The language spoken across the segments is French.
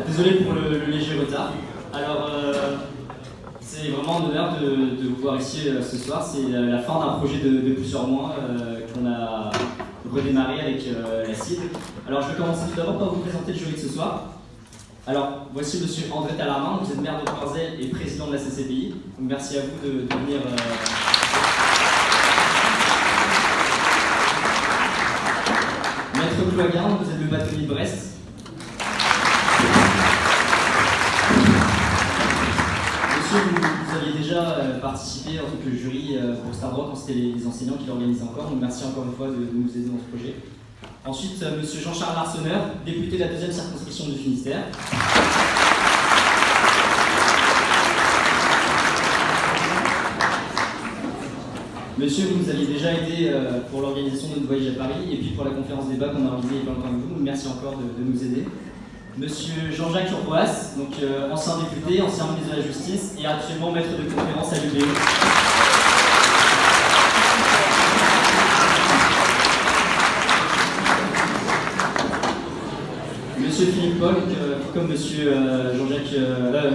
Désolé pour le léger retard. Alors, c'est vraiment un honneur de vous voir ici ce soir. C'est la fin d'un projet de plusieurs mois qu'on a redémarré avec la CID. Alors, je vais commencer tout d'abord par vous présenter le jury de ce soir. Alors, voici Monsieur André Talarmin, vous êtes maire de Corzel et président de la CCPI. Donc, merci à vous de venir. Maître Ploagarn, vous êtes le bâtonnier de Brest. Monsieur, vous aviez déjà participé en tant que jury pour Starbrook quand c'était les enseignants qui l'organisaient encore. Donc, merci encore une fois de nous aider dans ce projet. Ensuite, Monsieur Jean-Charles Arseneur, député de la 2e circonscription du Finistère. Monsieur, vous nous aviez déjà aidé pour l'organisation de notre voyage à Paris et puis pour la conférence débat qu'on a organisée il y a pas longtemps avec vous. Merci encore de nous aider. Monsieur Jean-Jacques Urboas, donc ancien député, ancien ministre de la Justice et actuellement maître de conférence à l'UBO. Monsieur Philippe Paul, comme Monsieur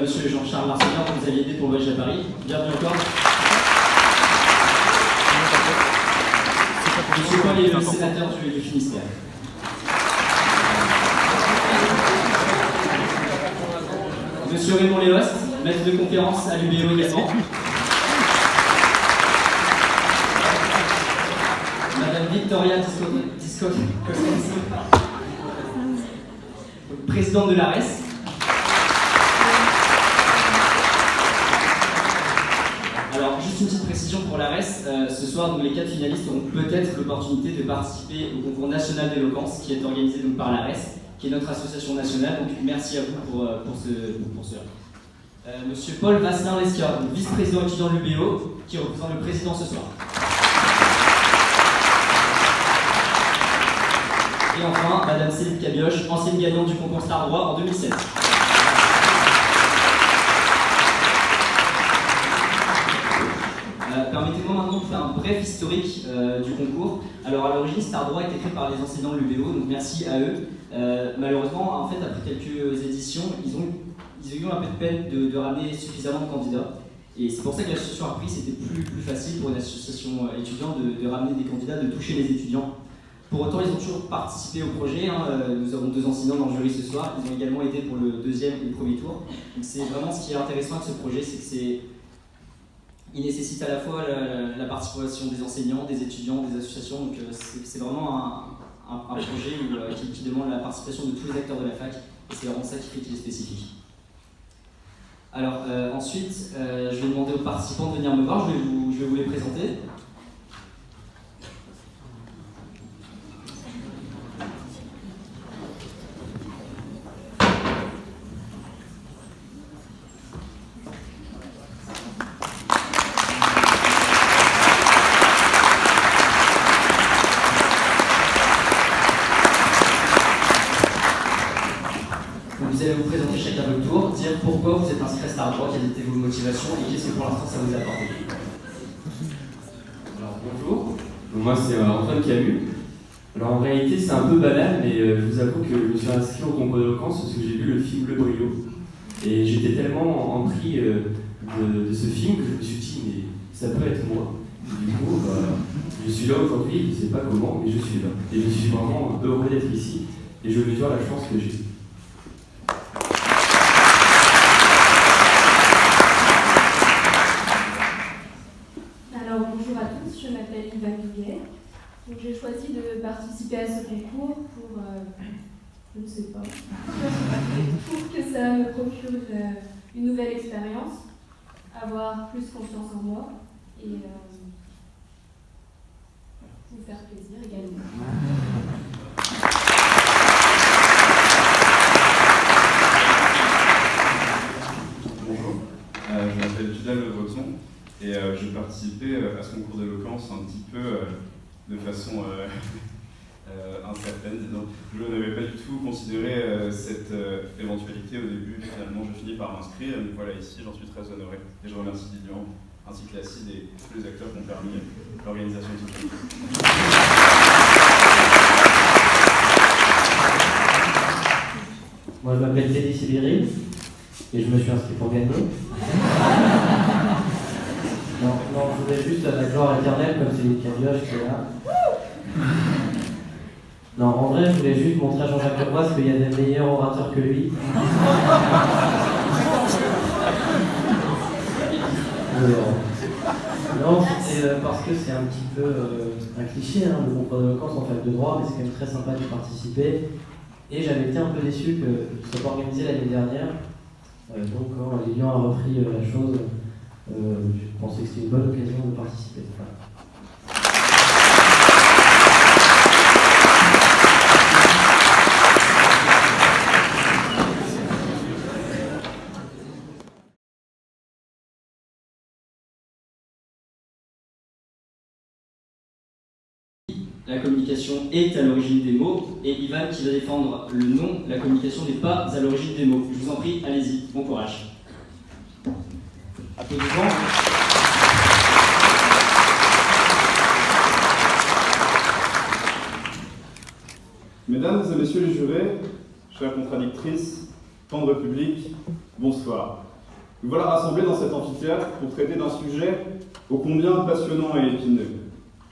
Monsieur Jean-Charles Arseneur, vous aviez aidé pour le voyage à Paris. Bienvenue encore. Monsieur Paul est le sénateur du Finistère. Monsieur Raymond Léost, maître de conférence à l'UBO également. Madame Victoria Discotensi, présidente de l'ARES. Alors, juste une petite précision pour l'ARES. Ce soir, donc, les 4 finalistes auront peut-être l'opportunité de participer au concours national d'éloquence qui est organisé donc, par l'ARES, qui est notre association nationale. Donc, merci à vous pour cela. Monsieur Paul Vasselin-Lescia, vice-président étudiant de l'UBO, qui représente le président ce soir. Et enfin, Madame Céline Cabioche, ancienne gagnante du concours Starbrook en 2007. Permettez-moi maintenant de faire un bref historique du concours. Alors à l'origine, Starbrook a été créé par les enseignants de l'UBO, donc merci à eux. Malheureusement, en fait, après quelques éditions, ils ont eu un peu de peine de ramener suffisamment de candidats. Et c'est pour ça que l'association a pris, c'était plus facile pour une association étudiante de ramener des candidats, de toucher les étudiants. Pour autant, ils ont toujours participé au projet. Nous avons 2 enseignants dans le jury ce soir. Ils ont également été pour le 2e et le 1er tour. Donc c'est vraiment ce qui est intéressant avec ce projet, c'est que il nécessite à la fois la participation des enseignants, des étudiants, des associations. Donc c'est vraiment un projet qui demande la participation de tous les acteurs de la fac. Et c'est vraiment ça qui fait qu'il est spécifique. Alors ensuite, je vais demander aux participants de venir me voir. Je vais vous les présenter. Vous allez vous présenter chacun votre tour, dire pourquoi vous êtes inscrit à Starbrook, quelles étaient vos motivations et qu'est-ce que pour l'instant ça vous a apporté. Alors bonjour, moi c'est Antoine Camus. Alors en réalité c'est un peu banal, mais je vous avoue que je me suis inscrit au concours d'éloquence parce que j'ai vu le film Le Brio. Et j'étais tellement empris de ce film que je me suis dit, mais ça peut être moi. Du coup, je suis là aujourd'hui, je ne sais pas comment, mais je suis là. Et je suis vraiment heureux d'être ici et je mesure la chance que j'ai. Bonjour à tous, je m'appelle Yvan Douillet. J'ai choisi de participer à ce concours pour, je ne sais pas, pour que ça me procure une nouvelle expérience, avoir plus confiance en moi et vous faire plaisir également. Bonjour, je m'appelle Vidal Le Breton. Et je participais à ce concours d'éloquence un petit peu de façon incertaine, disons. Je n'avais pas du tout considéré cette éventualité au début. Finalement, je finis par m'inscrire. Et voilà, ici, j'en suis très honoré. Et je remercie Lilian, ainsi que la CID et tous les acteurs qui ont permis l'organisation de ce concours. Moi, je m'appelle Teddy Sibiri et je me suis inscrit pour gagner. Non, je voulais juste la gloire éternelle comme c'est Cadioche qui est là. Non, en vrai, je voulais juste montrer à Jean-Jacques Lebras qu'il y a des meilleurs orateurs que lui. Non, c'était parce que c'est un petit peu un cliché, hein, le concours d'éloquence en fac de droit, mais c'est quand même très sympa d'y participer. Et j'avais été un peu déçu que ce soit pas organisé l'année dernière. Donc quand Lilian a repris la chose, je pensais que c'était une bonne occasion de participer. Voilà. La communication est à l'origine des mots, et Ivan qui va défendre le non, la communication n'est pas à l'origine des mots. Je vous en prie, allez-y, bon courage. Applaudissements. Mesdames et messieurs les jurés, chères contradictrices, tendre public, bonsoir. Nous voilà rassemblés dans cet amphithéâtre pour traiter d'un sujet ô combien passionnant et épineux.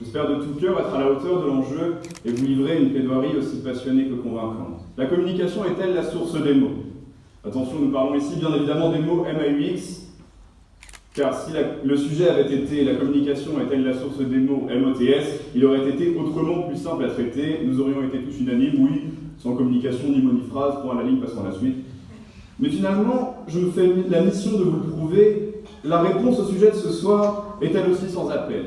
J'espère de tout cœur être à la hauteur de l'enjeu et vous livrer une plaidoirie aussi passionnée que convaincante. La communication est-elle la source des mots? Attention, nous parlons ici bien évidemment des mots MAUX, car si le sujet avait été la communication est-elle la source des mots MOTS, il aurait été autrement plus simple à traiter. Nous aurions été tous unanimes, oui, sans communication ni mot ni phrase, point à la ligne, passons à la suite. Mais finalement, je me fais la mission de vous le prouver. La réponse au sujet de ce soir est elle aussi sans appel.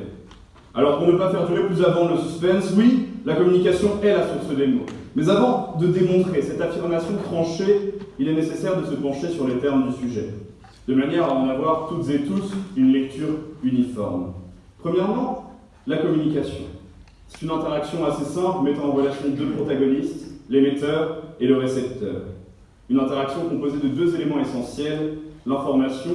Alors pour ne pas faire durer plus avant le suspense, oui, la communication est la source des mots. Mais avant de démontrer cette affirmation tranchée, il est nécessaire de se pencher sur les termes du sujet, de manière à en avoir toutes et tous une lecture uniforme. Premièrement, la communication. C'est une interaction assez simple mettant en relation deux protagonistes, l'émetteur et le récepteur. Une interaction composée de deux éléments essentiels, l'information,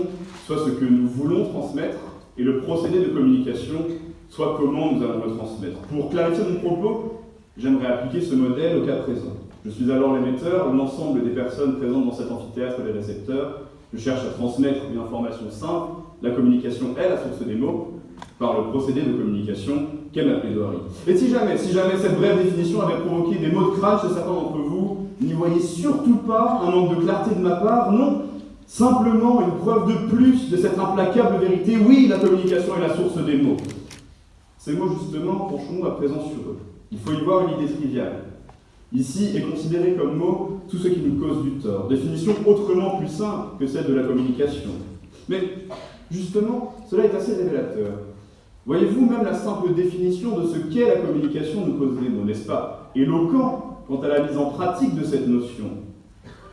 soit ce que nous voulons transmettre, et le procédé de communication, soit comment nous allons le transmettre. Pour clarifier mon propos, j'aimerais appliquer ce modèle au cas présent. Je suis alors l'émetteur, l'ensemble des personnes présentes dans cet amphithéâtre des récepteurs. Je cherche à transmettre une information simple. La communication est la source des mots, par le procédé de communication qu'est ma plaidoirie. Et si jamais cette brève définition avait provoqué des maux de crâne chez certains d'entre vous, n'y voyez surtout pas un manque de clarté de ma part, non, simplement une preuve de plus de cette implacable vérité. Oui, la communication est la source des mots. Ces mots, justement, penchons-nous à présent sur eux. Il faut y voir une idée triviale. Ici est considéré comme mot tout ce qui nous cause du tort. Définition autrement plus simple que celle de la communication. Mais, justement, cela est assez révélateur. Voyez-vous, même la simple définition de ce qu'est la communication nous cause des mots, n'est-ce pas? Éloquent quant à la mise en pratique de cette notion.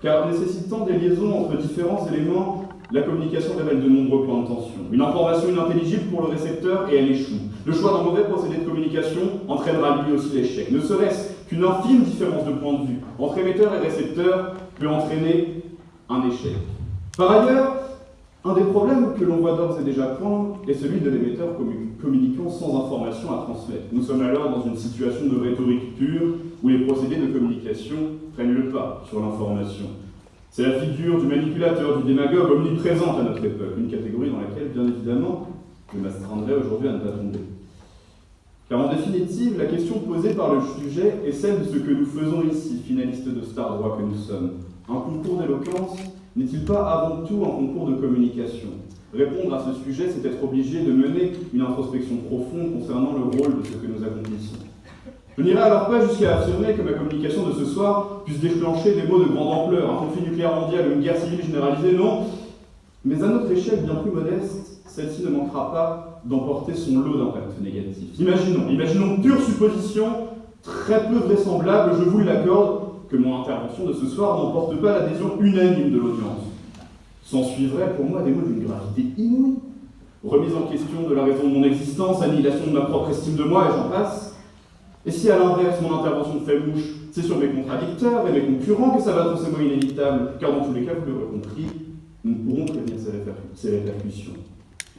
Car nécessitant des liaisons entre différents éléments, la communication révèle de nombreux points de tension. Une information inintelligible pour le récepteur et elle échoue. Le choix d'un mauvais procédé de communication entraînera lui aussi l'échec. Ne serait-ce qu'une infime différence de point de vue entre émetteur et récepteur peut entraîner un échec. Par ailleurs, un des problèmes que l'on voit d'ores et déjà poindre est celui de l'émetteur communiquant sans information à transmettre. Nous sommes alors dans une situation de rhétorique pure où les procédés de communication prennent le pas sur l'information. C'est la figure du manipulateur, du démagogue omniprésente à notre époque, une catégorie dans laquelle, bien évidemment, je m'astreindrai aujourd'hui à ne pas tomber. Car en définitive, la question posée par le sujet est celle de ce que nous faisons ici, finalistes de Star Droit que nous sommes. Un concours d'éloquence n'est-il pas avant tout un concours de communication? Répondre à ce sujet, c'est être obligé de mener une introspection profonde concernant le rôle de ce que nous accomplissons. Je n'irai alors pas jusqu'à affirmer que ma communication de ce soir puisse déclencher des maux de grande ampleur, un conflit nucléaire mondial ou une guerre civile généralisée, non. Mais à notre échelle bien plus modeste, celle-ci ne manquera pas d'emporter son lot d'impacts négatifs. Imaginons pure supposition, très peu vraisemblable, je vous l'accorde, que mon intervention de ce soir n'emporte pas l'adhésion unanime de l'audience. S'en suivraient pour moi des mots d'une gravité inouïe. Remise en question de la raison de mon existence, annihilation de ma propre estime de moi, et j'en passe. Et si à l'inverse, mon intervention fait mouche, c'est sur mes contradicteurs et mes concurrents que ça va forcément inévitable, car dans tous les cas, vous l'aurez compris, nous ne pourrons prévenir ces répercussions.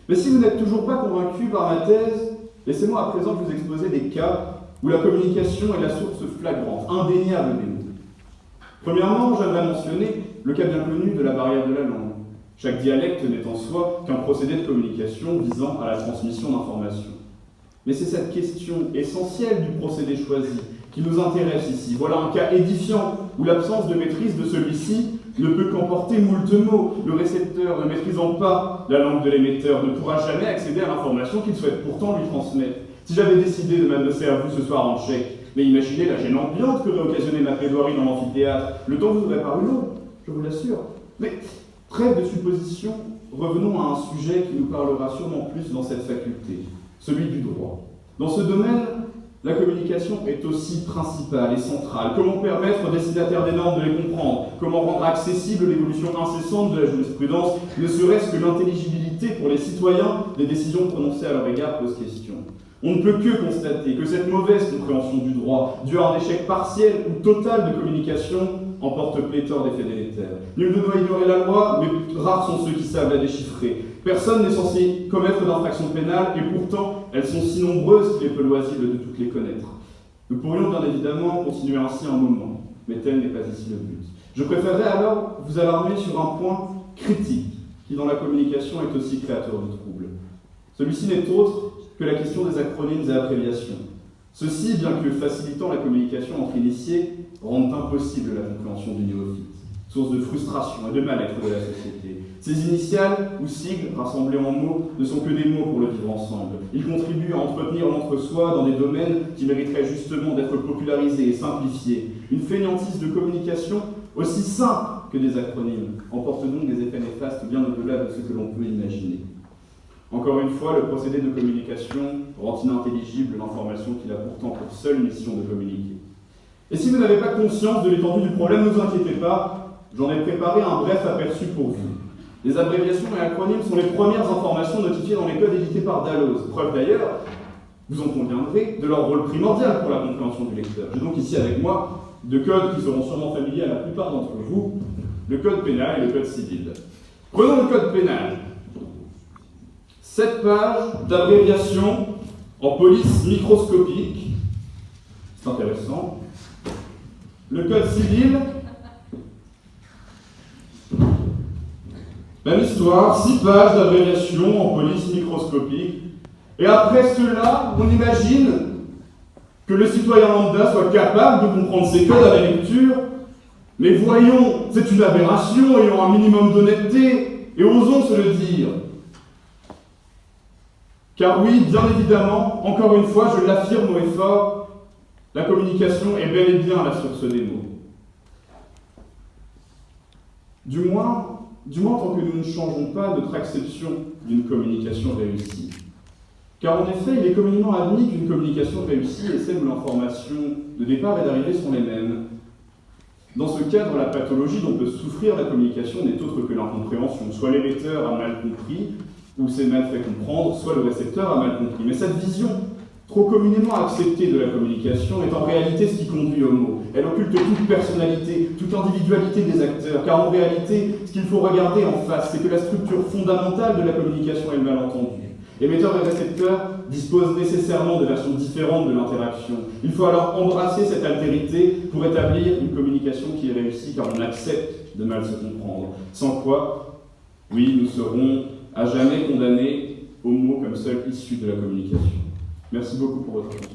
Mais si vous n'êtes toujours pas convaincu par ma thèse, laissez-moi à présent vous exposer des cas où la communication est la source flagrante, indéniable des mots. Premièrement, j'aimerais mentionner le cas bien connu de la barrière de la langue. Chaque dialecte n'est en soi qu'un procédé de communication visant à la transmission d'informations. Mais c'est cette question essentielle du procédé choisi qui nous intéresse ici. Voilà un cas édifiant où l'absence de maîtrise de celui-ci ne peut qu'emporter moult mots. Le récepteur, ne maîtrisant pas la langue de l'émetteur, ne pourra jamais accéder à l'information qu'il souhaite pourtant lui transmettre. Si j'avais décidé de m'adresser à vous ce soir en tchèque, mais imaginez la gêne ambiante qu'aurait occasionné ma plaidoirie dans l'amphithéâtre, le temps vous aurait paru long, je vous l'assure. Mais trêve de supposition, revenons à un sujet qui nous parlera sûrement plus dans cette faculté, celui du droit. Dans ce domaine, la communication est aussi principale et centrale. Comment permettre aux destinataires des normes de les comprendre? Comment rendre accessible l'évolution incessante de la jurisprudence, ne serait-ce que l'intelligibilité pour les citoyens des décisions prononcées à leur égard pose question. On ne peut que constater que cette mauvaise compréhension du droit, due à un échec partiel ou total de communication, emporte pléthore d'effets délétères. Nul ne doit ignorer la loi, mais rares sont ceux qui savent la déchiffrer. Personne n'est censé commettre d'infractions pénales, et pourtant, elles sont si nombreuses qu'il est peu loisible de toutes les connaître. Nous pourrions bien évidemment continuer ainsi un moment, mais tel n'est pas ici le but. Je préférerais alors vous alarmer sur un point critique, qui dans la communication est aussi créateur de troubles. Celui-ci n'est autre que la question des acronymes et abréviations. Ceci, bien que facilitant la communication entre initiés, rendent impossible la compréhension du néophyte, source de frustration et de mal-être de la société. Ces initiales ou sigles, rassemblés en mots, ne sont que des mots pour le vivre ensemble. Ils contribuent à entretenir l'entre-soi dans des domaines qui mériteraient justement d'être popularisés et simplifiés. Une fainéantise de communication aussi simple que des acronymes emporte donc des effets néfastes bien au-delà de ce que l'on peut imaginer. Encore une fois, le procédé de communication rend inintelligible l'information qu'il a pourtant pour seule mission de communiquer. Et si vous n'avez pas conscience de l'étendue du problème, ne vous inquiétez pas, j'en ai préparé un bref aperçu pour vous. Les abréviations et acronymes sont les premières informations notifiées dans les codes édités par Dalloz. Preuve d'ailleurs, vous en conviendrez, de leur rôle primordial pour la compréhension du lecteur. J'ai donc ici avec moi deux codes qui seront sûrement familiers à la plupart d'entre vous, le code pénal et le code civil. Prenons le code pénal. 7 pages d'abréviation en police microscopique. C'est intéressant. Le code civil. Même histoire, 6 pages d'abréviation en police microscopique. Et après cela, on imagine que le citoyen lambda soit capable de comprendre ces codes à la lecture. Mais voyons, c'est une aberration, ayant un minimum d'honnêteté, et osons se le dire. Car oui, bien évidemment, encore une fois, je l'affirme haut et fort, la communication est bel et bien la source des mots. Du moins, tant que nous ne changeons pas notre acception d'une communication réussie. Car en effet, il est communément admis qu'une communication réussie et celle où l'information de départ et d'arrivée sont les mêmes. Dans ce cadre, la pathologie dont peut souffrir la communication n'est autre que l'incompréhension. Soit l'émetteur a mal compris, ou s'est mal fait comprendre, soit le récepteur a mal compris. Mais cette vision, trop communément acceptée de la communication, est en réalité ce qui conduit au mot. Elle occulte toute personnalité, toute individualité des acteurs, car en réalité, ce qu'il faut regarder en face, c'est que la structure fondamentale de la communication est le malentendu. Émetteur et récepteur disposent nécessairement de versions différentes de l'interaction. Il faut alors embrasser cette altérité pour établir une communication qui est réussie, car on accepte de mal se comprendre. Sans quoi, oui, nous serons à jamais condamnés aux mots comme seul issue de la communication. Merci beaucoup pour votre attention.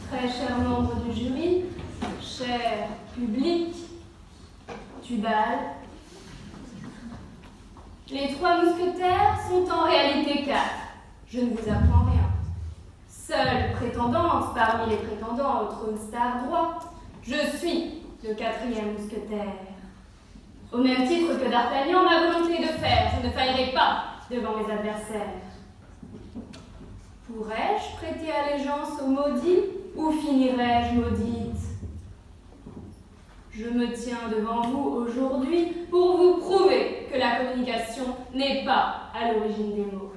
Très chers membres du jury, cher public, Tubal, les 3 mousquetaires sont en réalité 4. Je ne vous apprends rien. Seule prétendante parmi les prétendants au trône star droit, je suis le 4e mousquetaire. Au même titre que D'Artagnan, ma volonté de faire, je ne faillerai pas devant mes adversaires. Pourrais-je prêter allégeance au maudit ou finirai-je maudite? Je me tiens devant vous aujourd'hui pour vous prouver que la communication n'est pas à l'origine des mots.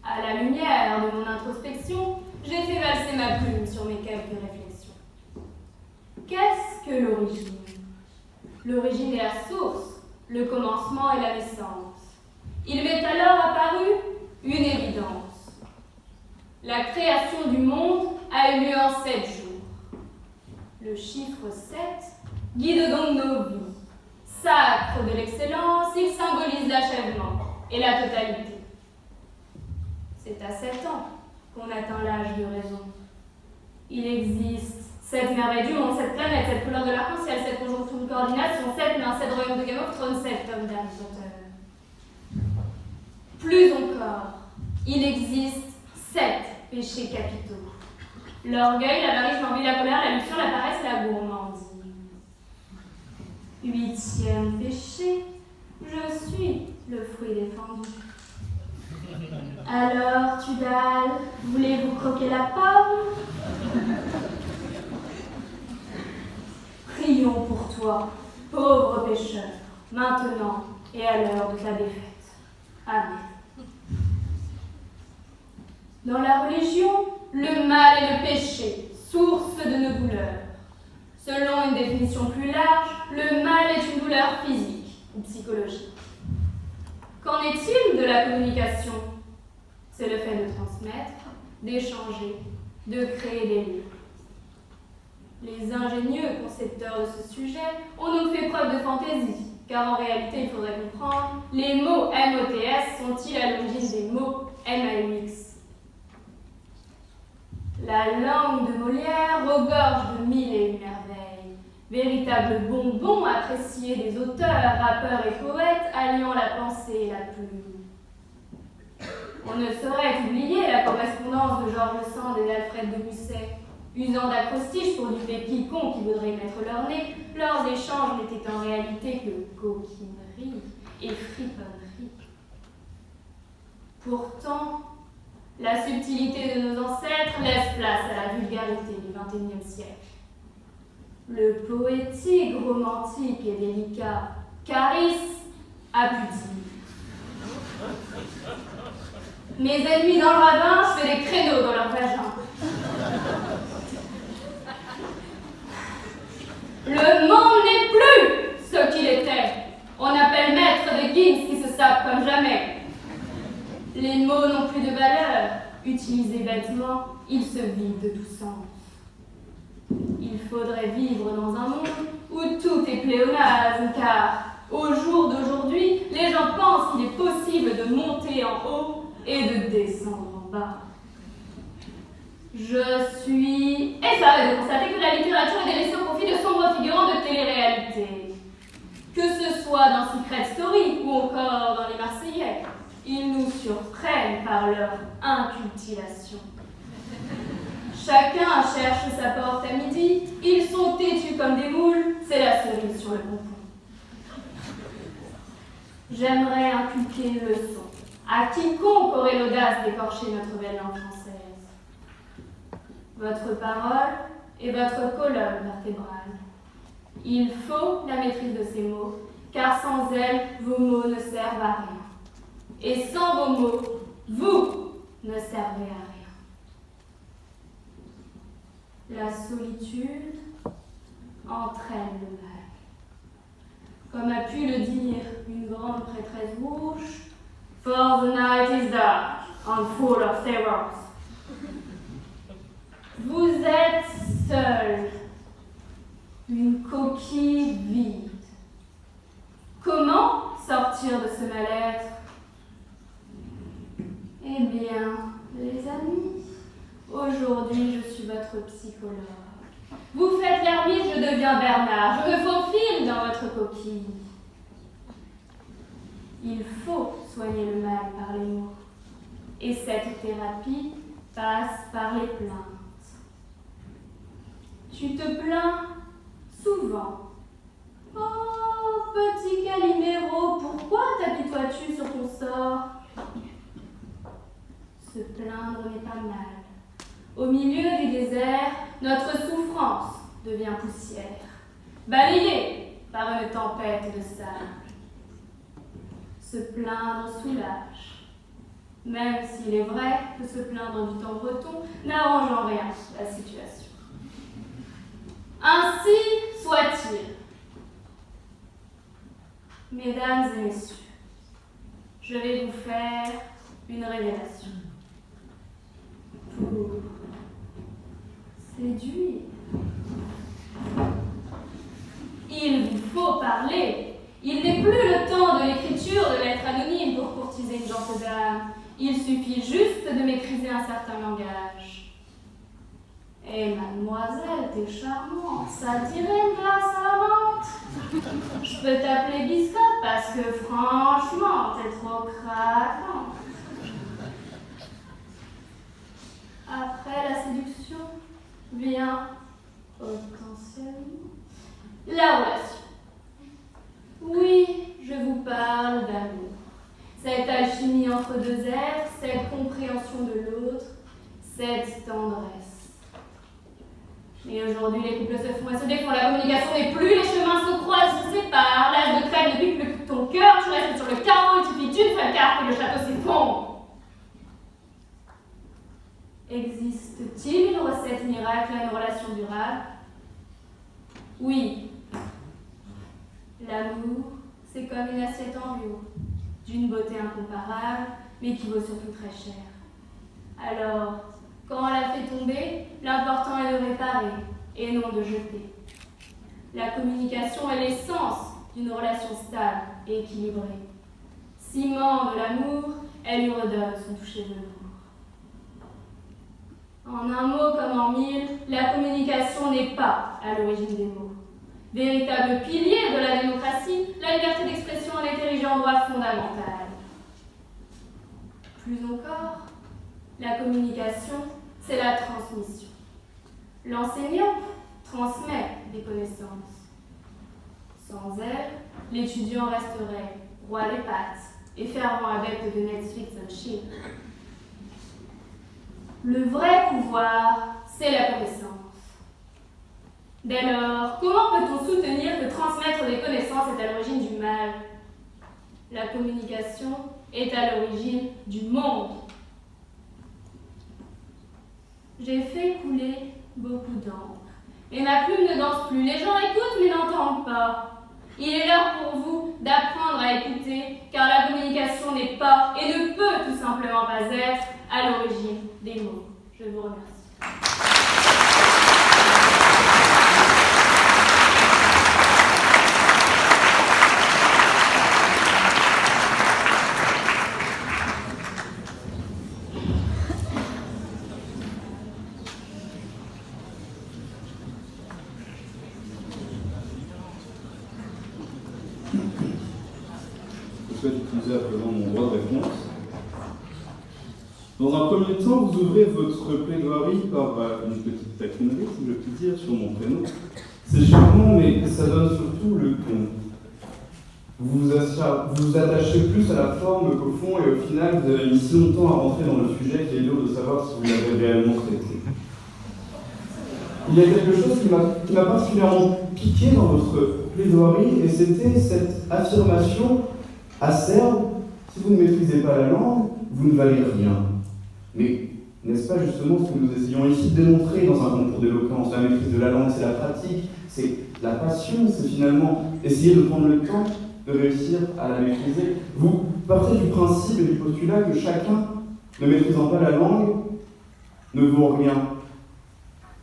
À la lumière de mon introspection, j'ai fait valser ma plume sur mes quelques réflexions. Qu'est-ce que l'origine? L'origine est la source, le commencement et la naissance. Il m'est alors apparu une évidence. La création du monde a eu lieu en 7 jours. Le chiffre 7 guide donc nos vies. Sacre de l'excellence, il symbolise l'achèvement et la totalité. C'est à 7 ans qu'on atteint l'âge de raison. Il existe 7 merveilles du monde, 7 planètes, 7 couleurs de l'arc-en-ciel, 7 conjonctions de coordination, 7 nains, 7 royaumes de Game of Thrones, 7 tomes d'Harry Potter. Plus encore, il existe 7 péchés capitaux. L'orgueil, l'avarice, l'envie, la colère, la luxure, la paresse et la gourmandise. 8e péché, je suis le fruit défendu. Alors, Tudal, voulez-vous croquer la pomme? Prions pour toi, pauvre pécheur, maintenant et à l'heure de ta défaite. Amen. Dans la religion, le mal est le péché, source de nos douleurs. Selon une définition plus large, le mal est une douleur physique ou psychologique. Qu'en est-il de la communication? C'est le fait de transmettre, d'échanger, de créer des liens. Les ingénieux concepteurs de ce sujet ont donc fait preuve de fantaisie, car en réalité, il faudrait comprendre, les mots MOTS sont-ils à l'origine des mots MAUX? La langue de Molière regorge de 1001 merveilles, véritable bonbon apprécié des auteurs, rappeurs et poètes alliant la pensée et la plume. On ne saurait oublier la correspondance de Georges Sand et d'Alfred de Musset, usant d'acrostiches pour duper quiconque qui voudrait y mettre leur nez. Leurs échanges n'étaient en réalité que coquinerie et friponnerie. Pourtant, la subtilité de nos ancêtres laisse place à la vulgarité du XXIe siècle. Le poétique, romantique et délicat caresse a pu dire. Mes ennemis dans le ravin, je fais des créneaux dans leur vagin. Le monde n'est plus ce qu'il était. On appelle maître des guides qui se savent comme jamais. Les mots n'ont plus de valeur. Utilisés bêtement, ils se vident de tout sens. Il faudrait vivre dans un monde où tout est pléonasme, car au jour d'aujourd'hui, les gens pensent qu'il est possible de monter en haut et de descendre en bas. Je suis effarée de constater que la littérature est délaissée au profit de sombres figurants de télé-réalité. Que ce soit dans Secret Story ou encore dans Les Marseillais, ils nous surprennent par leur incultivation. Chacun cherche sa porte à midi, ils sont têtus comme des moules, c'est la cerise sur le bonbon. J'aimerais inculquer une leçon à quiconque aurait l'audace d'écorcher notre belle langue française. Votre parole est votre colonne vertébrale. Il faut la maîtrise de ces mots, car sans elle, vos mots ne servent à rien. Et sans vos mots, vous ne servez à rien. La solitude entraîne le mal. Comme a pu le dire une grande prêtresse rouge, For the night is dark and full of terrors. Vous êtes seul, une coquille vide. Comment sortir de ce mal-être? Eh bien, les amis, aujourd'hui je suis votre psychologue. Vous faites l'ermite, je deviens Bernard, je me faufile dans votre coquille. Il faut soigner le mal par les mots, et cette thérapie passe par les plaintes. Tu te plains souvent. Oh, petit Calimero, pourquoi t'apitoies-tu sur ton sort? Se plaindre n'est pas mal. Au milieu du désert, notre souffrance devient poussière, balayée par une tempête de sable. Se plaindre soulage, même s'il est vrai que se plaindre du temps breton n'arrange en rien la situation. Ainsi soit-il. Mesdames et messieurs, je vais vous faire une révélation. Pour séduire. Il vous faut parler. Il n'est plus le temps de l'écriture, de l'être anonyme pour courtiser une gente dame. Il suffit juste de maîtriser un certain langage. Et mademoiselle, t'es charmante, ça dirait une glace à la menthe. Je peux t'appeler biscotte parce que franchement, t'es trop craquante. Après la séduction vient potentiellement la relation. Oui, je vous parle d'amour. Cette alchimie entre deux êtres, cette compréhension de l'autre, cette tendresse. Mais aujourd'hui, les couples se font et se défont, la communication n'est plus, les chemins se croisent, se séparent, l'âge de crème ne pique plus que ton cœur, tu restes sur le carreau, il suffit d'une seule carte et le château s'effondre. Existe-t-il une recette miracle à une relation durable? Oui. L'amour, c'est comme une assiette en bio, d'une beauté incomparable, mais qui vaut surtout très cher. Alors, quand on la fait tomber, l'important est de réparer, et non de jeter. La communication est l'essence d'une relation stable et équilibrée. Ciment de l'amour, elle lui redonne son toucher velours. En un mot comme en mille, la communication n'est pas à l'origine des mots. Véritable pilier de la démocratie, la liberté d'expression est érigée en droit fondamental. Plus encore, la communication, c'est la transmission. L'enseignant transmet des connaissances. Sans elle, l'étudiant resterait roi des pattes et fervent adepte de Netflix and chill. Le vrai pouvoir, c'est la connaissance. Dès lors, comment peut-on soutenir que transmettre des connaissances est à l'origine du mal? La communication est à l'origine du monde. J'ai fait couler beaucoup d'encre, et ma plume ne danse plus. Les gens écoutent mais n'entendent pas. Il est l'heure pour vous d'apprendre à écouter, car la communication n'est pas et ne peut tout simplement pas être à l'origine des mots. Je vous remercie. Je souhaite utiliser à présent mon droit de réponse. Dans un premier temps, vous ouvrez votre plaidoirie par une petite taquinerie, si je puis dire, sur mon prénom. C'est charmant, mais ça donne surtout le ton. Vous vous attachez plus à la forme qu'au fond, et au final, vous avez mis si longtemps à rentrer dans le sujet qu'il est dur de savoir si vous l'avez réellement traité. Il y a quelque chose qui m'a particulièrement piqué dans votre plaidoirie, et c'était cette affirmation acerbe: si vous ne maîtrisez pas la langue, vous ne valez rien. Mais n'est-ce pas justement ce que nous essayons ici de démontrer dans un concours d'éloquence? La maîtrise de la langue, c'est la pratique, c'est la passion, c'est finalement essayer de prendre le temps de réussir à la maîtriser. Vous partez du principe et du postulat que chacun, ne maîtrisant pas la langue, ne vaut rien.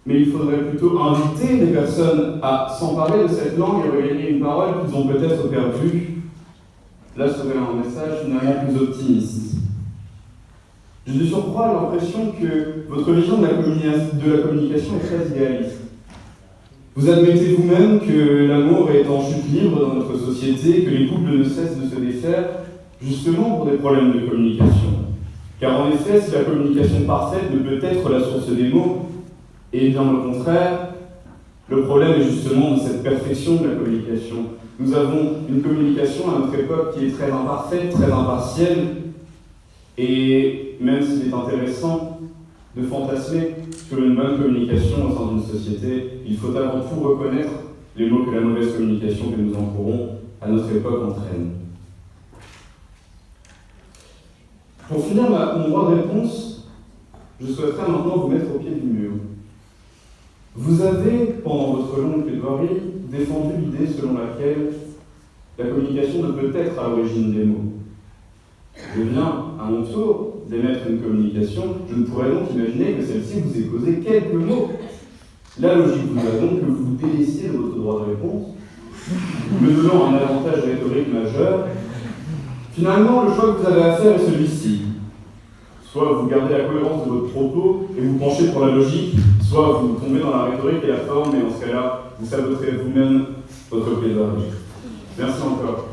Mais il faudrait plutôt inviter les personnes à s'emparer de cette langue et regagner une parole qu'ils ont peut-être perdue. Là serait un message finalement plus optimiste. J'ai de surcroît l'impression que votre vision de la communication est très idéaliste. Vous admettez vous-même que l'amour est en chute libre dans notre société, que les couples ne cessent de se défaire, justement pour des problèmes de communication. Car en effet, si la communication parfaite ne peut être la source des mots, et bien au contraire, le problème est justement de cette perfection de la communication. Nous avons une communication à notre époque qui est très imparfaite, très impartielle, et même s'il est intéressant de fantasmer sur une bonne communication au sein d'une société, il faut avant tout reconnaître les maux que la mauvaise communication que nous encourons à notre époque entraîne. Pour finir mon droit de réponse, je souhaiterais maintenant vous mettre au pied du mur. Vous avez, pendant votre longue plaidoirie, défendu l'idée selon laquelle La communication ne peut être à l'origine des mots. Je viens, à mon tour, d'émettre une communication, je ne pourrais donc imaginer que celle-ci vous ait causé quelques mots. La logique voudrait donc que vous vous délaissiez de votre droit de réponse, me donnant un avantage rhétorique majeur. Finalement, le choix que vous avez à faire est celui-ci. Soit vous gardez la cohérence de votre propos et vous penchez pour la logique, soit vous tombez dans la rhétorique et la forme, et dans ce cas-là, vous saboterez vous-même votre plaidoirie. Merci encore.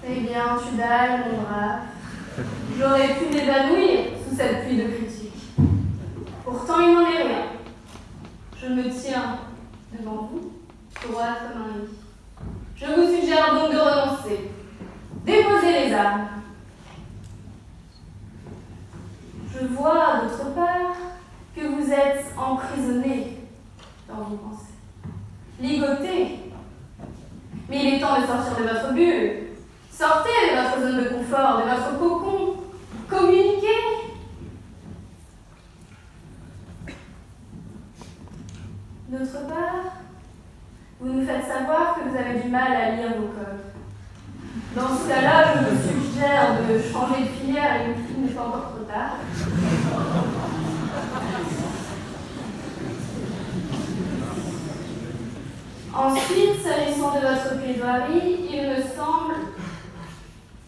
Eh bien, Tudal, mon brave, j'aurais pu m'évanouir sous cette pluie de critiques. Pourtant, il n'en est rien. Je me tiens devant vous, droite comme un lit. Je vous suggère donc de renoncer. Déposez les armes. Je vois, d'autre part, que vous êtes emprisonné dans vos pensées, ligoté. Mais il est temps de sortir de votre bulle. Sortez de votre zone de confort, de votre cocon. Communiquez. D'autre part, vous nous faites savoir que vous avez du mal à lire vos codes. Dans ce cas-là, je vous suggère de changer de filière et il n'est pas encore trop tard. Ensuite, s'agissant de votre plaidoirie, il me semble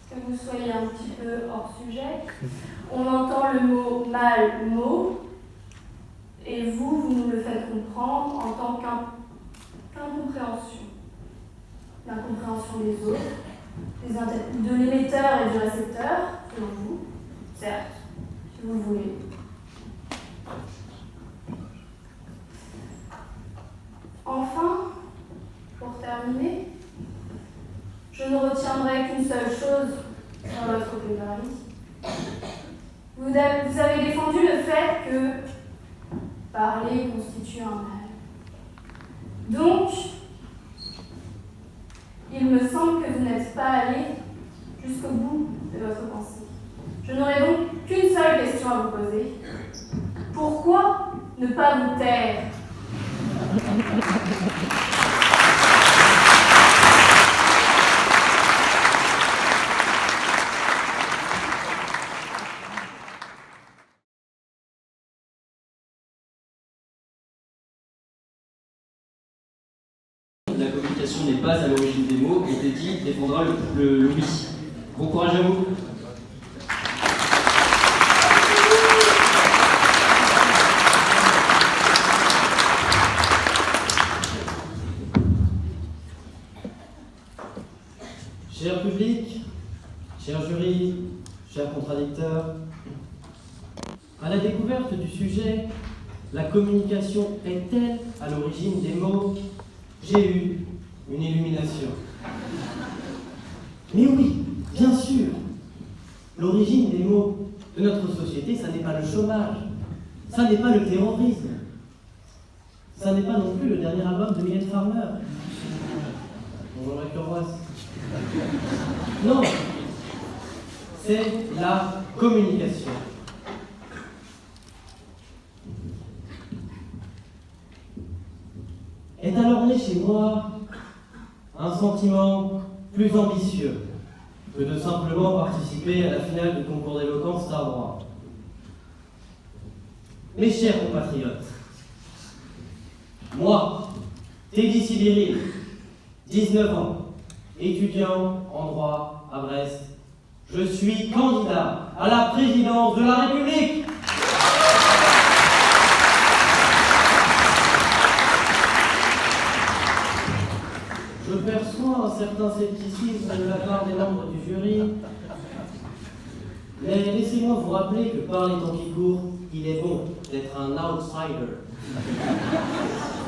que vous soyez un petit peu hors sujet. On entend le mot mal-mot, et vous nous le faites comprendre en tant qu'incompréhension. L'incompréhension des autres, de l'émetteur et du récepteur, selon vous, certes, si vous le voulez. Enfin, pour terminer, je ne retiendrai qu'une seule chose dans votre plaidoirie. Vous avez défendu le fait que parler constitue un mal. Donc, il me semble que vous n'êtes pas allé jusqu'au bout de votre pensée. Je n'aurai donc qu'une seule question à vous poser. Pourquoi ne pas vous taire ? La communication n'est pas à l'origine des mots et Teddy défendra le oui. Bon courage à vous. Cher public, cher jury, chers contradicteurs, à la découverte du sujet, la communication est-elle à l'origine des mots ? J'ai eu une illumination. Mais oui, bien sûr, l'origine des mots de notre société, ça n'est pas le chômage, ça n'est pas le terrorisme, ça n'est pas non plus le dernier album de Mylène Farmer. Bonjour la Curvoise. Non, c'est la communication. Est alors né chez moi un sentiment plus ambitieux que de simplement participer à la finale du concours d'éloquence Star Droit. Mes chers compatriotes, moi, Teddy Sibiril, 19 ans, étudiant en droit à Brest, je suis candidat à la présidence de la République. Je perçois un certain scepticisme de la part des membres du jury, mais laissez-moi vous rappeler que par les temps qui courent, il est bon d'être un outsider.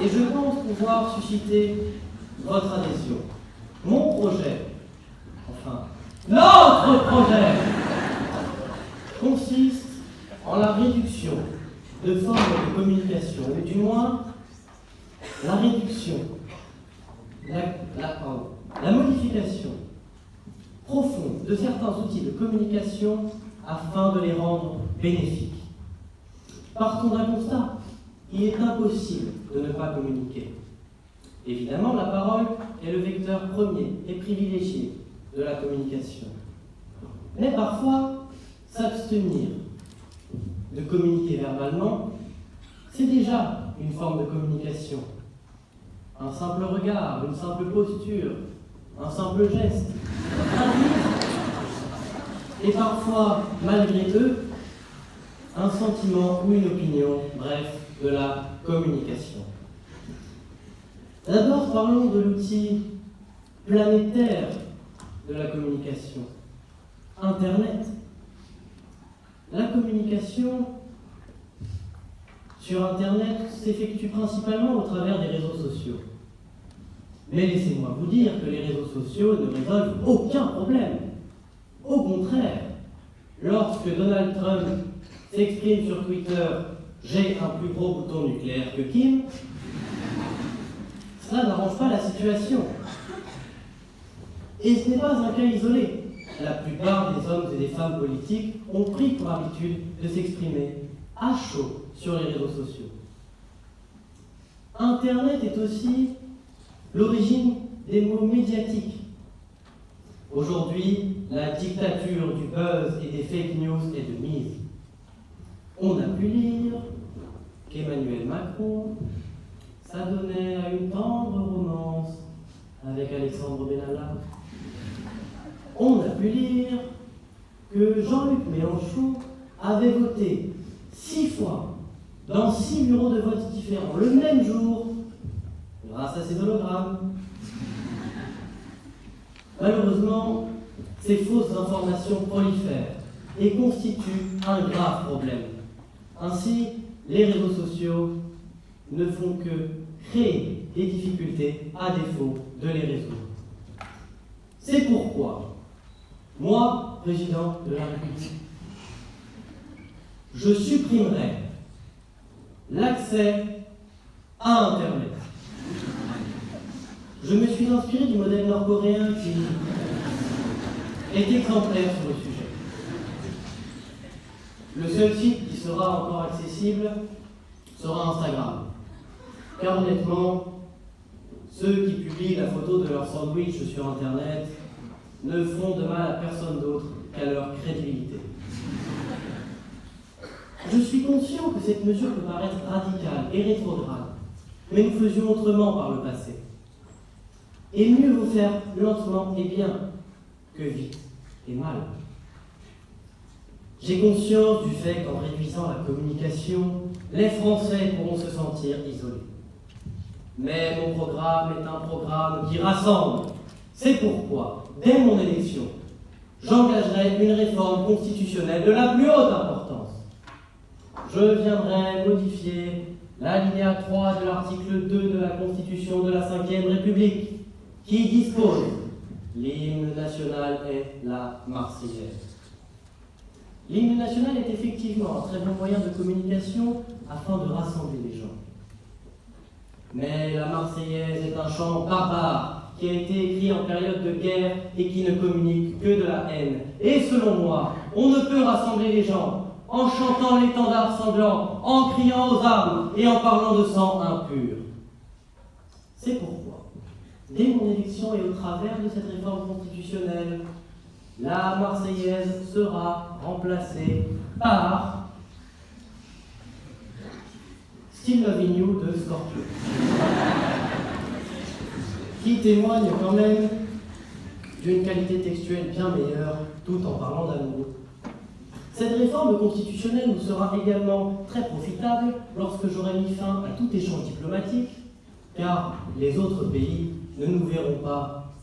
Et je pense pouvoir susciter votre adhésion. Mon projet, enfin, notre projet, consiste en la réduction de formes de communication, ou du moins la réduction, la modification profonde de certains outils de communication afin de les rendre bénéfiques. Partons d'un constat. Il est impossible de ne pas communiquer. Évidemment, la parole est le vecteur premier et privilégié de la communication. Mais parfois, s'abstenir de communiquer verbalement, c'est déjà une forme de communication. Un simple regard, une simple posture, un simple geste, et parfois, malgré eux, un sentiment ou une opinion, bref, de la communication. D'abord, parlons de l'outil planétaire de la communication, Internet. La communication sur Internet s'effectue principalement au travers des réseaux sociaux. Mais laissez-moi vous dire que les réseaux sociaux ne résolvent aucun problème. Au contraire, lorsque Donald Trump s'exprime sur Twitter « J'ai un plus gros bouton nucléaire que Kim », cela n'arrange pas la situation. Et ce n'est pas un cas isolé. La plupart des hommes et des femmes politiques ont pris pour habitude de s'exprimer à chaud sur les réseaux sociaux. Internet est aussi l'origine des mots médiatiques. Aujourd'hui, la dictature du buzz et des fake news est de mise. On a pu lire qu'Emmanuel Macron s'adonnait à une tendre romance avec Alexandre Benalla. On a pu lire que Jean-Luc Mélenchon avait voté 6 fois dans 6 bureaux de vote différents le même jour grâce à ses hologrammes. Malheureusement, ces fausses informations prolifèrent et constituent un grave problème. Ainsi, les réseaux sociaux ne font que créer des difficultés à défaut de les résoudre. C'est pourquoi, moi, président de la République, je supprimerai l'accès à Internet. Je me suis inspiré du modèle nord-coréen qui est exemplaire sur le sujet. Le seul site qui sera encore accessible sera Instagram. Car honnêtement, ceux qui publient la photo de leur sandwich sur Internet ne font de mal à personne d'autre qu'à leur crédibilité. Je suis conscient que cette mesure peut paraître radicale et rétrograde, mais nous faisions autrement par le passé. Et mieux vaut faire lentement et bien que vite et mal. J'ai conscience du fait qu'en réduisant la communication, les Français pourront se sentir isolés. Mais mon programme est un programme qui rassemble. C'est pourquoi, dès mon élection, j'engagerai une réforme constitutionnelle de la plus haute importance. Je viendrai modifier l'alinéa 3 de l'article 2 de la Constitution de la Ve République, qui dispose « L'hymne national est la Marseillaise ». L'hymne national est effectivement un très bon moyen de communication afin de rassembler les gens. Mais la Marseillaise est un chant barbare qui a été écrit en période de guerre et qui ne communique que de la haine. Et selon moi, on ne peut rassembler les gens en chantant l'étendard sanglant, en criant aux armes et en parlant de sang impur. C'est pourquoi, dès mon élection et au travers de cette réforme constitutionnelle, la Marseillaise sera remplacée par Still Loving You de Scorpion, qui témoigne quand même d'une qualité textuelle bien meilleure, tout en parlant d'amour. Cette réforme constitutionnelle nous sera également très profitable lorsque j'aurai mis fin à tout échange diplomatique, car les autres pays ne nous verront pas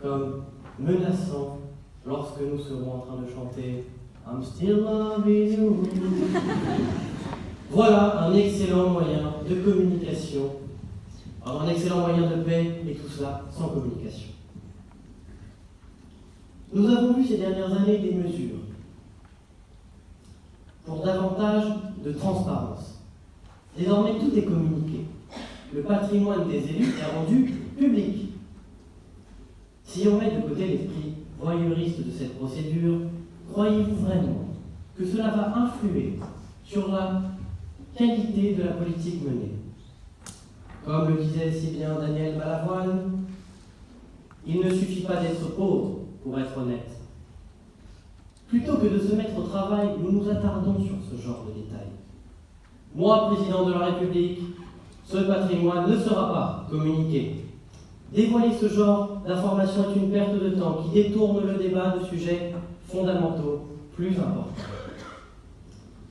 comme menaçants lorsque nous serons en train de chanter I'm still loving you. Voilà un excellent moyen de communication, un excellent moyen de paix, et tout cela sans communication. Nous avons vu ces dernières années des mesures pour davantage de transparence. Désormais, tout est communiqué. Le patrimoine des élus est rendu public. Si on met de côté l'esprit voyeuriste de cette procédure, croyez-vous vraiment que cela va influer sur la qualité de la politique menée. Comme le disait si bien Daniel Balavoine, il ne suffit pas d'être pauvre pour être honnête. Plutôt que de se mettre au travail, nous nous attardons sur ce genre de détails. Moi, président de la République, ce patrimoine ne sera pas communiqué. Dévoiler ce genre d'information est une perte de temps qui détourne le débat de sujets fondamentaux plus importants.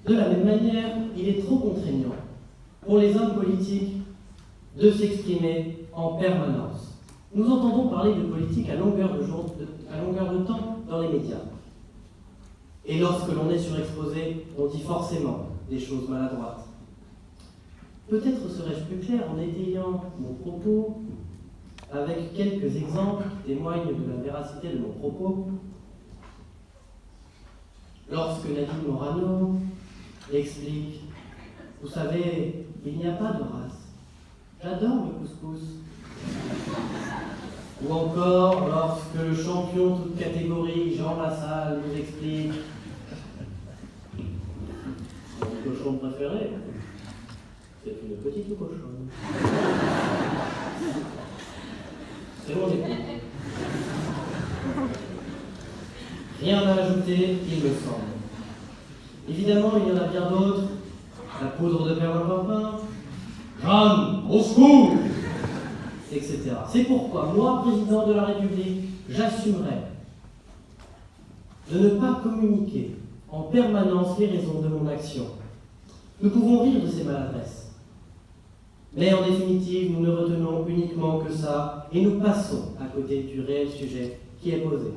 De la même manière, il est trop contraignant pour les hommes politiques de s'exprimer en permanence. Nous entendons parler de politique à longueur de temps dans les médias. Et lorsque l'on est surexposé, on dit forcément des choses maladroites. Peut-être serais-je plus clair en étayant mon propos avec quelques exemples qui témoignent de la véracité de mon propos. Lorsque Nadine Morano explique, vous savez, il n'y a pas de race. J'adore le couscous. Ou encore lorsque le champion toute catégorie, Jean Lassalle, nous explique mon cochon préféré, c'est une petite cochonne. C'est bon, j'ai compris. Rien à ajouter, il me semble. Évidemment, il y en a bien d'autres. La poudre de perlimpinpin, Jeanne, au secours, etc. C'est pourquoi, moi, président de la République, j'assumerai de ne pas communiquer en permanence les raisons de mon action. Nous pouvons rire de ces maladresses. Mais en définitive, nous ne retenons uniquement que ça et nous passons à côté du réel sujet qui est posé.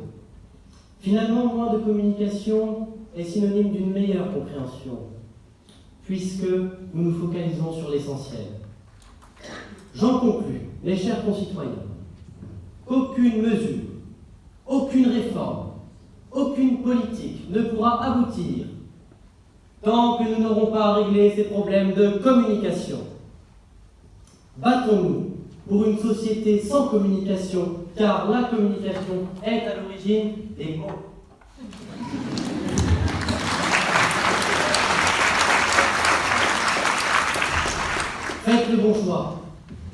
Finalement, moins de communication est synonyme d'une meilleure compréhension, puisque nous nous focalisons sur l'essentiel. J'en conclus, mes chers concitoyens, qu'aucune mesure, aucune réforme, aucune politique ne pourra aboutir tant que nous n'aurons pas réglé ces problèmes de communication. Battons-nous pour une société sans communication, car la communication est à l'origine des mots. Faites le bon choix.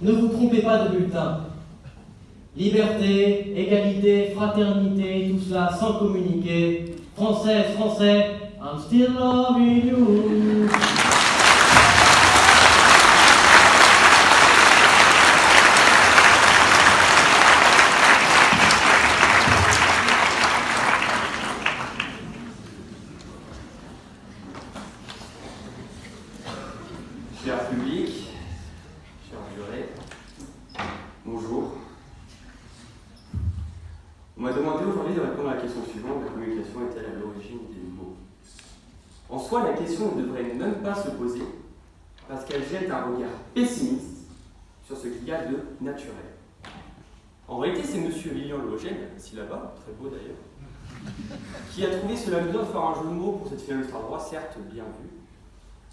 Ne vous trompez pas de bulletin. Liberté, égalité, fraternité, tout cela sans communiquer. Français, Français, I'm still loving you. Cher public, cher juré, bonjour. On m'a demandé aujourd'hui de répondre à la question suivante: la communication est-elle à l'origine des mots? En soi, la question ne devrait même pas se poser, parce qu'elle jette un regard pessimiste sur ce qu'il y a de naturel. En réalité, c'est M. Lilian Logène, ici là-bas, très beau d'ailleurs, qui a trouvé cela amusant de faire un jeu de mots pour cette finale Star Droit, certes bien vu.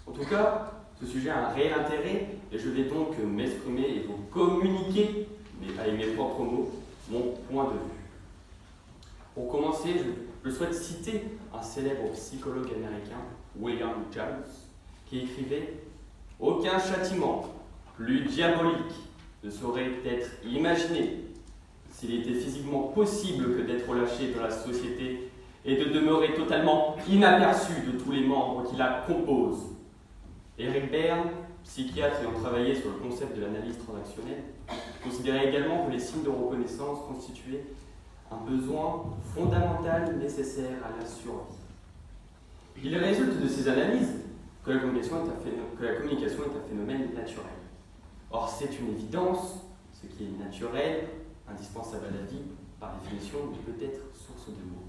En tout cas, ce sujet a un réel intérêt et je vais donc m'exprimer et vous communiquer, mais avec mes propres mots, mon point de vue. Pour commencer, je souhaite citer un célèbre psychologue américain, William James, qui écrivait « Aucun châtiment plus diabolique ne saurait être imaginé s'il était physiquement possible que d'être relâché dans la société et de demeurer totalement inaperçu de tous les membres qui la composent. » Eric Berne, psychiatre ayant travaillé sur le concept de l'analyse transactionnelle, considérait également que les signes de reconnaissance constituaient un besoin fondamental nécessaire à la survie. Il résulte de ces analyses que la communication est un phénomène naturel. Or, c'est une évidence, ce qui est naturel, indispensable à la vie, par définition, ne peut être source de mots.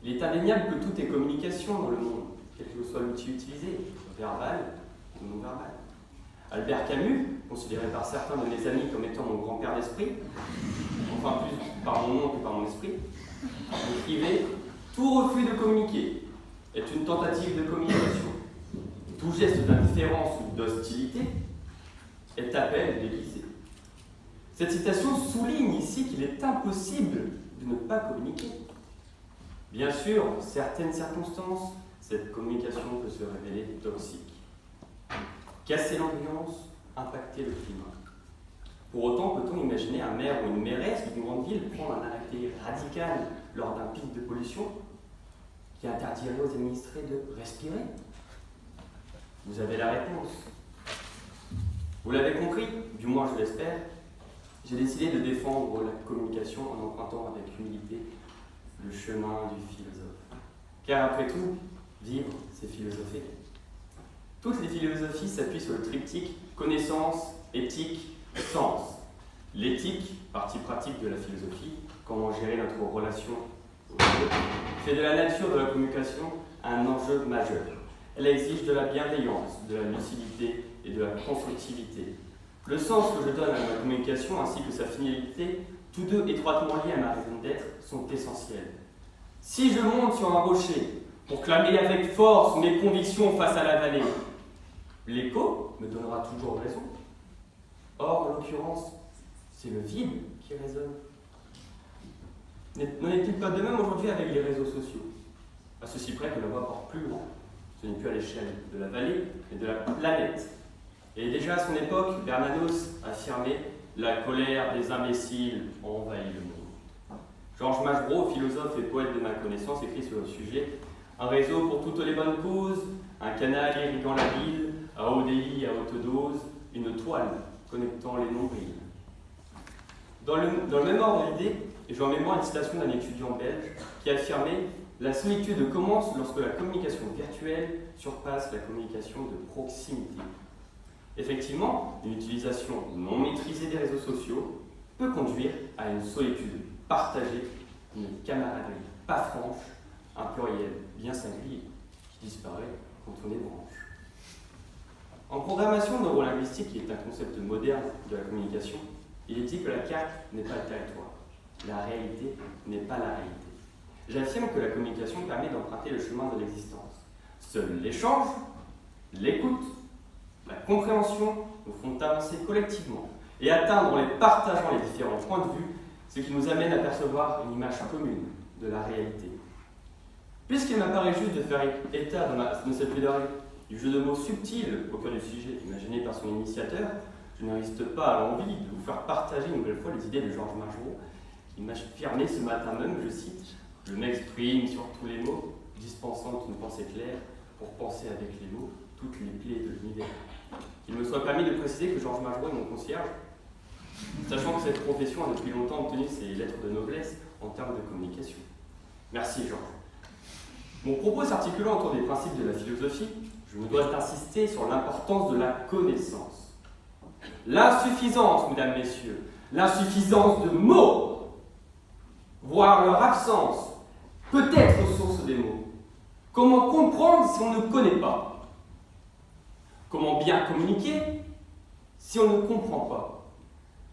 Il est indéniable que tout est communication dans le monde, quel que soit l'outil utilisé, verbal ou non verbal. Albert Camus, considéré par certains de mes amis comme étant mon grand-père d'esprit, enfin plus par mon nom que par mon esprit, écrivait « Tout refus de communiquer est une tentative de communication. Tout geste d'indifférence ou d'hostilité est appel déguisé. » Cette citation souligne ici qu'il est impossible de ne pas communiquer. Bien sûr, en certaines circonstances, cette communication peut se révéler toxique. casser l'ambiance, impacter le climat. Pour autant, peut-on imaginer un maire ou une mairesse d'une grande ville prendre un arrêté radical lors d'un pic de pollution qui interdirait aux administrés de respirer? Vous avez la réponse. Vous l'avez compris, du moins je l'espère, j'ai décidé de défendre la communication en empruntant avec humilité le chemin du philosophe. Car après tout, vivre, c'est philosopher. Toutes les philosophies s'appuient sur le triptyque connaissance, éthique, sens. L'éthique, partie pratique de la philosophie, comment gérer notre relation aux autres, fait de la nature de la communication un enjeu majeur. Elle exige de la bienveillance, de la lucidité et de la constructivité. Le sens que je donne à ma communication ainsi que sa finalité, tous deux étroitement liés à ma raison d'être, sont essentiels. Si je monte sur un rocher pour clamer avec force mes convictions face à la vallée, l'écho me donnera toujours raison. Or, en l'occurrence, c'est le vide qui résonne. N'en est-il pas de même aujourd'hui avec les réseaux sociaux? À ceci près que la voie porte plus loin. Ce n'est plus à l'échelle de la vallée, mais de la planète. Et déjà à son époque, Bernanos affirmait « La colère des imbéciles envahit le monde ». Georges Machereau, philosophe et poète de ma connaissance, écrit sur le sujet « Un réseau pour toutes les bonnes causes, un canal irriguant la ville, à haut débit, à haute dose, une toile connectant les nombrils ». Dans le même ordre d'idée, j'ai en mémoire une citation d'un étudiant belge qui affirmait « La solitude commence lorsque la communication virtuelle surpasse la communication de proximité ». Effectivement, une utilisation non maîtrisée des réseaux sociaux peut conduire à une solitude partagée, une camaraderie pas franche, un pluriel bien singulier qui disparaît quand on est branche. En programmation neurolinguistique, qui est un concept moderne de la communication, il est dit que la carte n'est pas le territoire, la réalité n'est pas la réalité. J'affirme que la communication permet d'emprunter le chemin de l'existence. Seul l'échange, l'écoute, la compréhension nous font avancer collectivement et atteindre en les partageant les différents points de vue, ce qui nous amène à percevoir une image commune de la réalité. Puisqu'il m'apparaît juste de faire état de cette plaidoirie du jeu de mots subtil au cœur du sujet imaginé par son initiateur, je ne résiste pas à l'envie de vous faire partager une nouvelle fois les idées de Georges Machereau, qui m'a affirmé ce matin même, je cite, « Je m'exprime sur tous les mots, dispensant une pensée claire pour penser avec les mots toutes les plaies de l'univers. » Qu'il me soit permis de préciser que Georges Machereau est mon concierge, sachant que cette profession a depuis longtemps obtenu ses lettres de noblesse en termes de communication. Merci Georges. Mon propos s'articulant autour des principes de la philosophie, je me dois d'insister sur l'importance de la connaissance. L'insuffisance, mesdames, messieurs, l'insuffisance de mots, voire leur absence, peut être source des mots. Comment comprendre si on ne connaît pas? Comment bien communiquer si on ne comprend pas?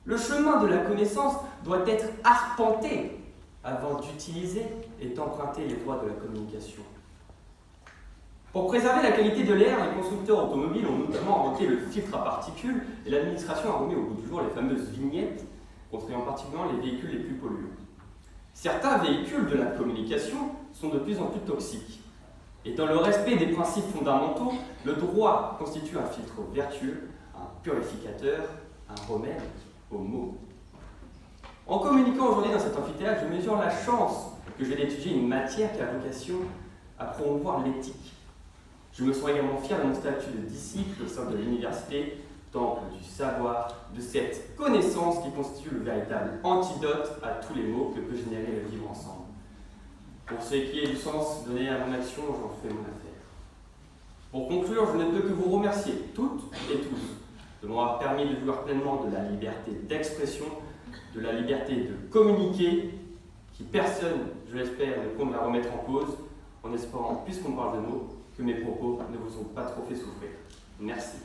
Le chemin de la connaissance doit être arpenté avant d'utiliser et d'emprunter les voies de la communication. Pour préserver la qualité de l'air, les constructeurs automobiles ont notamment inventé le filtre à particules et l'administration a remis au bout du jour les fameuses vignettes, contraignant particulièrement les véhicules les plus polluants. Certains véhicules de la communication sont de plus en plus toxiques. Et dans le respect des principes fondamentaux, le droit constitue un filtre vertueux, un purificateur, un remède aux maux. En communiquant aujourd'hui dans cet amphithéâtre, je mesure la chance que j'ai d'étudier une matière qui a vocation à promouvoir l'éthique. Je me sens également fier de mon statut de disciple au sein de l'université, temple du savoir, de cette connaissance qui constitue le véritable antidote à tous les maux que peut générer le vivre ensemble. Pour ce qui est du sens donné à mon action, j'en fais mon affaire. Pour conclure, je ne peux que vous remercier, toutes et tous, de m'avoir permis de jouir pleinement de la liberté d'expression, de la liberté de communiquer, qui personne, je l'espère, ne compte la remettre en cause, en espérant, puisqu'on parle de mots, que mes propos ne vous ont pas trop fait souffrir. Merci.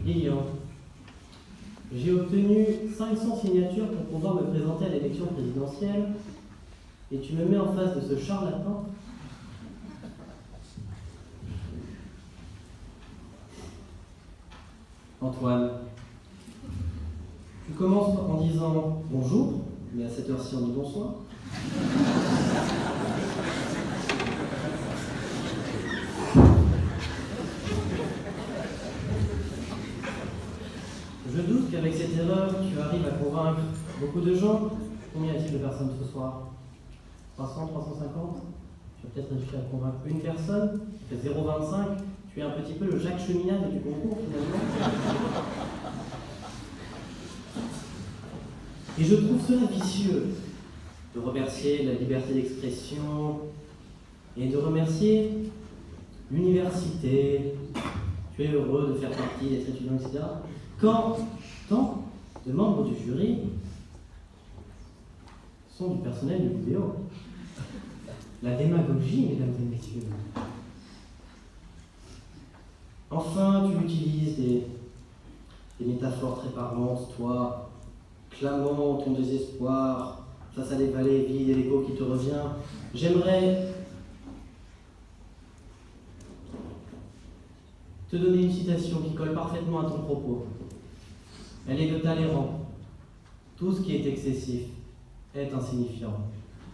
Lilian, j'ai obtenu 5 500 signatures pour pouvoir me présenter à l'élection présidentielle et tu me mets en face de ce charlatan. Antoine, tu commences en disant bonjour, mais à cette heure-ci on dit bonsoir. Je doute qu'avec cette erreur, tu arrives à convaincre beaucoup de gens. Combien y a-t-il de personnes ce soir? 300, 350? Tu vas peut-être réussir à convaincre une personne. Tu fais 0,25. Tu es un petit peu le Jacques Cheminade du concours, finalement. Et je trouve cela vicieux de remercier la liberté d'expression et de remercier l'université. Tu es heureux de faire partie, d'être étudiant, etc. Quand tant de membres du jury sont du personnel du vidéo. La démagogie, mesdames et messieurs. Enfin, tu utilises des métaphores très parlantes, toi, clamant ton désespoir face à des vallées vides et l'écho qui te revient. J'aimerais te donner une citation qui colle parfaitement à ton propos. Elle est de Talleyrand. Tout ce qui est excessif est insignifiant.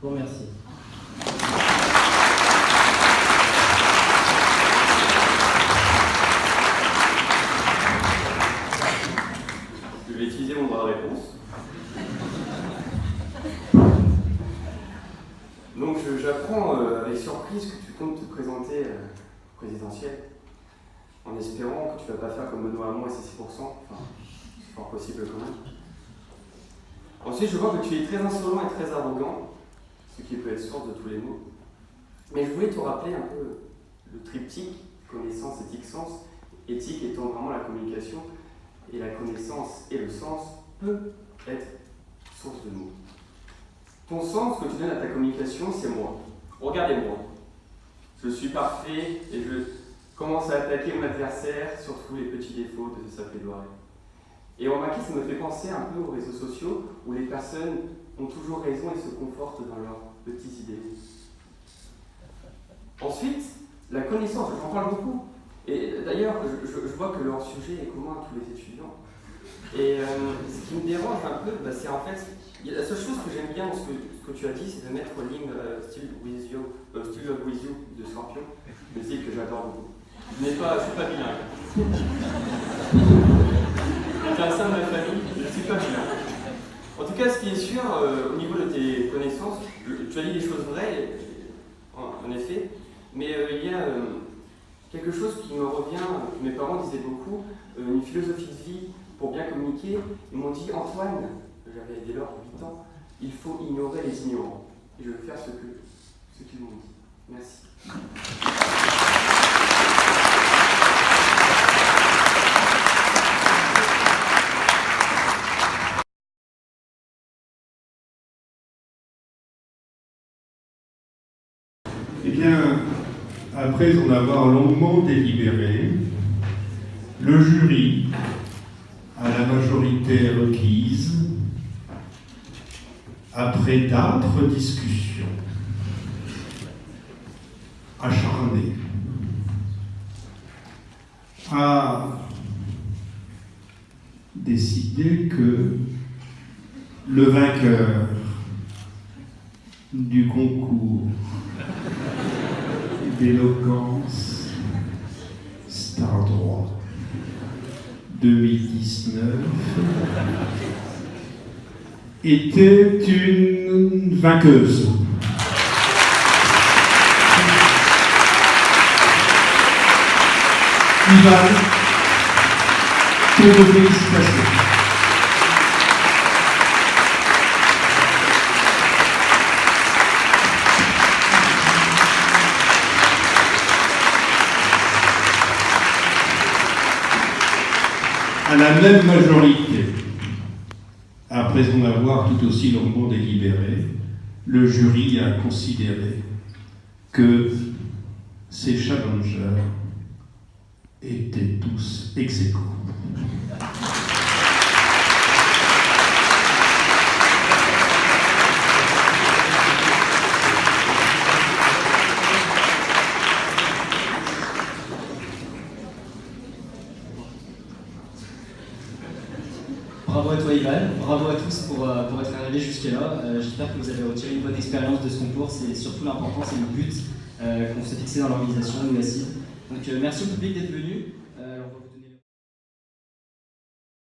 Je vous remercie. Je vais utiliser mon droit de réponse. Donc j'apprends avec surprise que tu comptes te présenter présidentielle, en espérant que tu vas pas faire comme Benoît Hamon et ses 6%, enfin, c'est fort possible quand même. Ensuite, je vois que tu es très insolent et très arrogant, ce qui peut être source de tous les maux. Mais je voulais te rappeler un peu le triptyque, connaissance, éthique, sens, éthique étant vraiment la communication, et la connaissance et le sens peut être source de mots. Ton sens que tu donnes à ta communication, c'est moi. Regardez-moi. Je suis parfait et je commence à attaquer mon adversaire sur tous les petits défauts de sa plaidoirie. Et remarquez, ça me fait penser un peu aux réseaux sociaux où les personnes ont toujours raison et se confortent dans leurs petites idées. Ensuite, la connaissance, j'en parle beaucoup. Et d'ailleurs, je vois que leur sujet est commun à tous les étudiants. Et ce qui me dérange un peu, c'est en fait, la seule chose que j'aime bien dans ce que tu as dit, c'est de mettre en ligne Still With You de Scorpion, musique que j'adore beaucoup. Je suis pas bilingue. C'est un sein de ma famille, je ne suis pas bilingue. En tout cas, ce qui est sûr, au niveau de tes connaissances, tu as dit des choses vraies, en effet, mais il y a quelque chose qui me revient, que mes parents disaient beaucoup, une philosophie de vie pour bien communiquer. Ils m'ont dit, Antoine, j'avais dès lors 8 ans, il faut ignorer les ignorants. Et je vais faire ce qu'ils m'ont dit. Merci. Eh bien, après en avoir longuement délibéré, le jury, à la majorité requise, après d'âpres discussions, acharnées, a décidé que le vainqueur du concours d'éloquence Star Droit 2019 était une vainqueuse. Ivan, toutes nos félicitations. À la même majorité, après en avoir tout aussi longuement délibéré, le jury a considéré que ces challengers étaient tous ex aequo. bravo à toi Ivan, bravo à tous pour être arrivés jusque-là. J'espère que vous avez retiré une bonne expérience de ce concours, c'est surtout l'important, c'est le but qu'on s'est fixé dans l'organisation, nous la cible. Donc merci au public d'être venu.